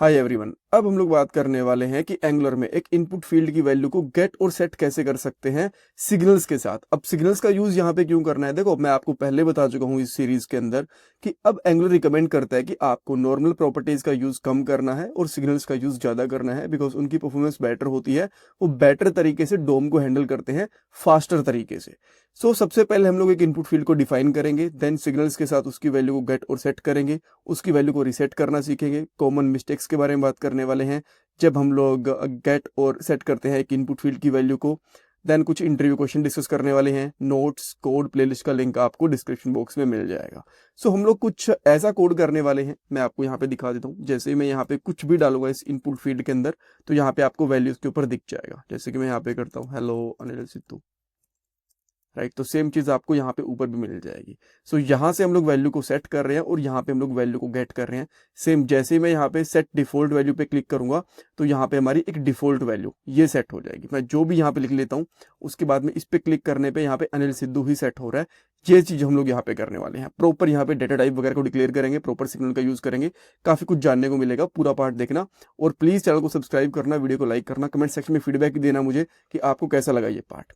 Hi everyone, अब हम लोग बात करने वाले हैं कि एंगुलर में एक इनपुट फील्ड की वैल्यू को गेट और सेट कैसे कर सकते हैं सिग्नल्स के साथ। अब सिग्नल्स का यूज यहाँ पे क्यों करना है, देखो मैं आपको पहले बता चुका हूँ इस सीरीज के अंदर कि अब एंगुलर रिकमेंड करता है कि आपको नॉर्मल प्रॉपर्टीज का यूज कम करना है और सिग्नल्स का यूज ज्यादा करना है, बिकॉज उनकी परफॉर्मेंस बेटर होती है। वो बेटर तरीके से डोम को हैंडल करते हैं, फास्टर तरीके से। सबसे पहले हम लोग एक इनपुट फील्ड को डिफाइन करेंगे, देन सिग्नल्स के साथ उसकी वैल्यू को गेट और सेट करेंगे, उसकी वैल्यू को रिसेट करना सीखेंगे। कॉमन मिस्टेक्स के बारे में बात करने वाले हैं जब हम लोग गेट और सेट करते हैं एक इनपुट फील्ड की वैल्यू को। देन कुछ इंटरव्यू क्वेश्चन डिस्कस करने वाले हैं। नोट्स, कोड, प्लेलिस्ट का लिंक आपको डिस्क्रिप्शन बॉक्स में मिल जाएगा। हम लोग कुछ ऐसा कोड करने वाले हैं, मैं आपको यहाँ पे दिखा देता हूँ। जैसे ही मैं यहाँ पे कुछ भी डालूंगा इस इनपुट फील्ड के अंदर, तो यहाँ पे आपको वैल्यूज के ऊपर दिख जाएगा। जैसे कि मैं यहाँ पे करता हूँ हेलो अनिल सिद्धू, राइट। तो सेम चीज आपको यहाँ पे ऊपर भी मिल जाएगी। यहाँ से हम लोग वैल्यू को सेट कर रहे हैं और यहाँ पे हम लोग वैल्यू को गेट कर रहे हैं। सेम जैसे ही मैं यहाँ पे सेट डिफॉल्ट वैल्यू पे क्लिक करूंगा तो यहाँ पे हमारी एक डिफॉल्ट वैल्यू ये सेट हो जाएगी। मैं जो भी यहाँ पे लिख लेता हूँ, उसके बाद में इस पे क्लिक करने पे यहाँ पे अनिल सिद्धू ही सेट हो रहा है। ये चीज हम लोग यहाँ पे करने वाले हैं। प्रॉपर यहाँ पे डेटा टाइप वगैरह को डिक्लेयर करेंगे, प्रॉपर सिग्नल का यूज करेंगे। काफी कुछ जानने को मिलेगा, पूरा पार्ट देखना। और प्लीज चैनल को सब्सक्राइब करना, वीडियो को लाइक करना, कमेंट सेक्शन में फीडबैक देना मुझे कि आपको कैसा लगा ये पार्ट।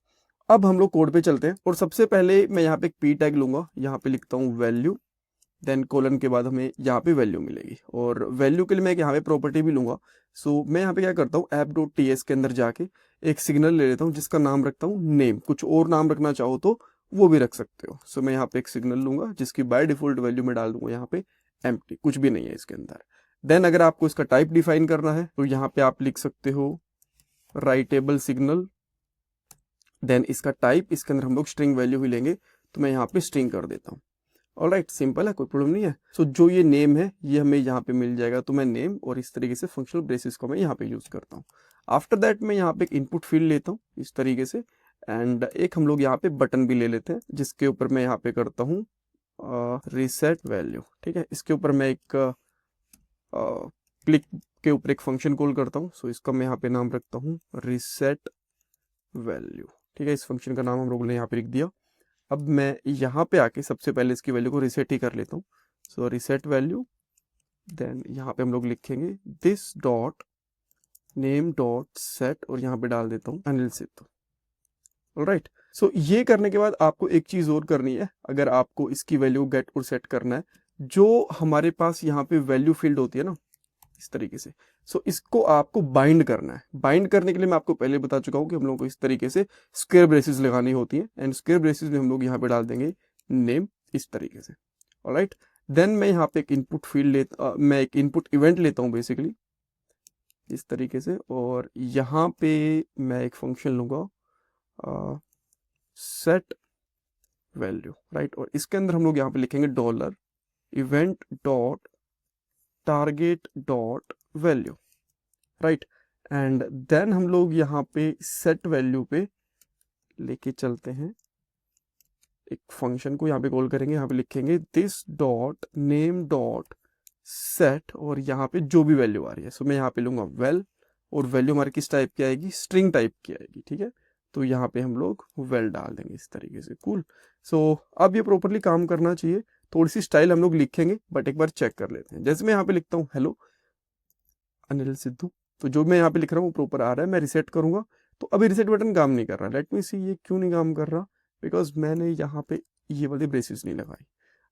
अब हम लोग कोड पे चलते हैं और सबसे पहले मैं यहाँ पे एक पी टैग लूंगा, यहाँ पे लिखता हूँ वैल्यू, देन कोलन के बाद हमें यहाँ पे वैल्यू मिलेगी। और वैल्यू के लिए मैं यहाँ पे प्रॉपर्टी भी लूंगा। मैं यहाँ पे क्या करता हूँ, app.ts के अंदर जाके एक सिग्नल ले लेता हूँ जिसका नाम रखता हूँ नेम। कुछ और नाम रखना चाहो तो वो भी रख सकते हो। मैं यहाँ पे एक सिग्नल लूंगा जिसकी बाय डिफॉल्ट वैल्यू में डाल दूंगा यहाँ पे एम्प्टी, कुछ भी नहीं है इसके अंदर। देन अगर आपको इसका टाइप डिफाइन करना है तो यहाँ पे आप लिख सकते हो राइटेबल सिग्नल। देन इसका टाइप, इसके अंदर हम लोग स्ट्रिंग वैल्यू ही लेंगे, तो मैं यहाँ पे स्ट्रिंग कर देता हूँ। ऑलराइट, सिंपल है, कोई प्रॉब्लम नहीं है। जो ये नेम है ये हमें यहाँ पे मिल जाएगा, तो मैं नेम और इस तरीके से फंक्शनल ब्रेसिस को मैं यहाँ पे यूज करता हूँ। आफ्टर दैट मैं यहाँ पे एक इनपुट फील्ड लेता हूँ इस तरीके से, एंड एक हम लोग यहाँ पे बटन भी ले लेते हैं जिसके ऊपर मैं यहाँ पे करता हूँ रिसेट वैल्यू। ठीक है, इसके ऊपर मैं एक क्लिक के ऊपर एक फंक्शन कॉल करता हूँ। इसका मैं यहाँ पे नाम रखता हूँ रिसेट वैल्यू। ठीक है, इस फंक्शन का नाम हम लोगों ने यहाँ पे लिख दिया। अब मैं यहाँ पे आके सबसे पहले इसकी वैल्यू को रिसेट ही कर लेता हूँ। रिसेट वैल्यू, देन यहाँ पे हम लोग लिखेंगे this dot name dot set और यहाँ पे डाल देता हूँ अनिल सिद्धू। ऑलराइट, ये करने के बाद आपको एक चीज और करनी है। अगर आपको इसकी वैल्यू गेट और सेट करना है, जो हमारे पास यहाँ पे वैल्यू फील्ड होती है ना इस तरीके से, इसको आपको बाइंड करना है। बाइंड करने के लिए मैं आपको पहले बता चुका हूँ कि हम लोग को इस तरीके से स्क्वायर ब्रेसेस लगानी होती है, एंड स्क्वायर ब्रेसेस में हम लोग यहाँ पे डाल देंगे नेम इस तरीके से। ऑलराइट, देन मैं यहाँ पे एक इनपुट फील्ड मैं एक इनपुट इवेंट लेता हूँ बेसिकली इस तरीके से, और यहाँ पे मैं एक फंक्शन लूंगा सेट वैल्यू, राइट। और इसके अंदर हम लोग यहाँ पे लिखेंगे dollar event dot target dot value, right. And then हम लोग यहाँ पे सेट वैल्यू पे लेके चलते हैं, एक फंक्शन को यहाँ पे कॉल करेंगे, यहाँ पे लिखेंगे this dot name dot set और यहाँ पे जो भी वैल्यू आ रही है। मैं यहाँ पे लूंगा वेल, और वैल्यू हमारी किस टाइप की आएगी, स्ट्रिंग टाइप की आएगी। ठीक है, तो यहाँ पे हम लोग वेल डाल देंगे इस तरीके से। कूल। अब ये प्रॉपरली काम करना चाहिए। थोड़ी सी स्टाइल हम लोग लिखेंगे, बट एक बार चेक कर लेते हैं। जैसे मैं यहाँ पे लिखता हूँ हेलो अनिल सिद्धू, तो जो मैं यहाँ पे लिख रहा हूँ वो प्रॉपर आ रहा है। मैं रिसेट करूंगा तो अभी रिसेट बटन काम नहीं कर रहा। लेट मी सी ये क्यों नहीं काम कर रहा, बिकॉज मैंने यहाँ पे ये वाली ब्रेसेस नहीं लगाई।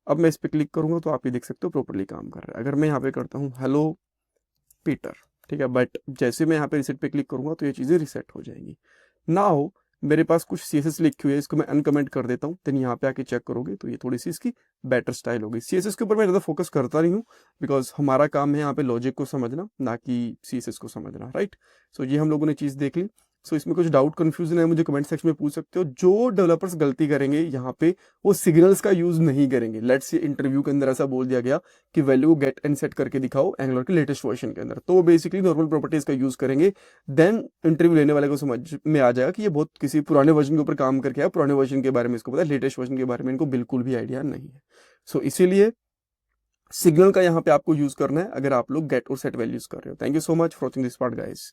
अब मैं इस पर क्लिक करूंगा तो आप ये देख सकते हो प्रॉपरली काम कर रहा है। अगर मैं यहाँ पे करता हूँ हेलो पीटर, ठीक है, बट जैसे मैं यहाँ पे रिसेट पे क्लिक करूंगा तो ये चीजें रिसेट हो जाएंगी। नाउ मेरे पास कुछ CSS लिखी हुई है, इसको मैं अनकमेंट कर देता हूँ। देन यहाँ पे आके चेक करोगे तो ये थोड़ी सी इसकी बेटर स्टाइल होगी। CSS के ऊपर मैं ज़्यादा फोकस करता नहीं हूँ, बिकॉज हमारा काम है यहाँ पे लॉजिक को समझना, ना कि CSS को समझना, राइट। ये हम लोगों ने चीज़ देख ली। इसमें कुछ डाउट कंफ्यूजन है मुझे कमेंट सेक्शन में पूछ सकते हो। जो डेवलपर्स गलती करेंगे यहाँ पे, वो सिग्नल्स का यूज नहीं करेंगे। लेट्स से इंटरव्यू के अंदर ऐसा बोल दिया गया कि वैल्यू को गेट एंड सेट करके दिखाओ एंगुलर के लेटेस्ट वर्जन के अंदर, तो वो बेसिकली नॉर्मल प्रॉपर्टीज का यूज करेंगे। देन इंटरव्यू लेने वाले को समझ में आ जाएगा कि ये बहुत किसी पुराने वर्जन के ऊपर काम करके आया, पुराने वर्जन के बारे में इसको पता है, लेटेस्ट वर्जन के बारे में इनको बिल्कुल भी आइडिया नहीं है। इसीलिए सिग्नल का यहाँ पे आपको यूज करना है अगर आप लोग गेट और सेट वैल्यूज कर रहे हो। Thank you so much for watching this part guys.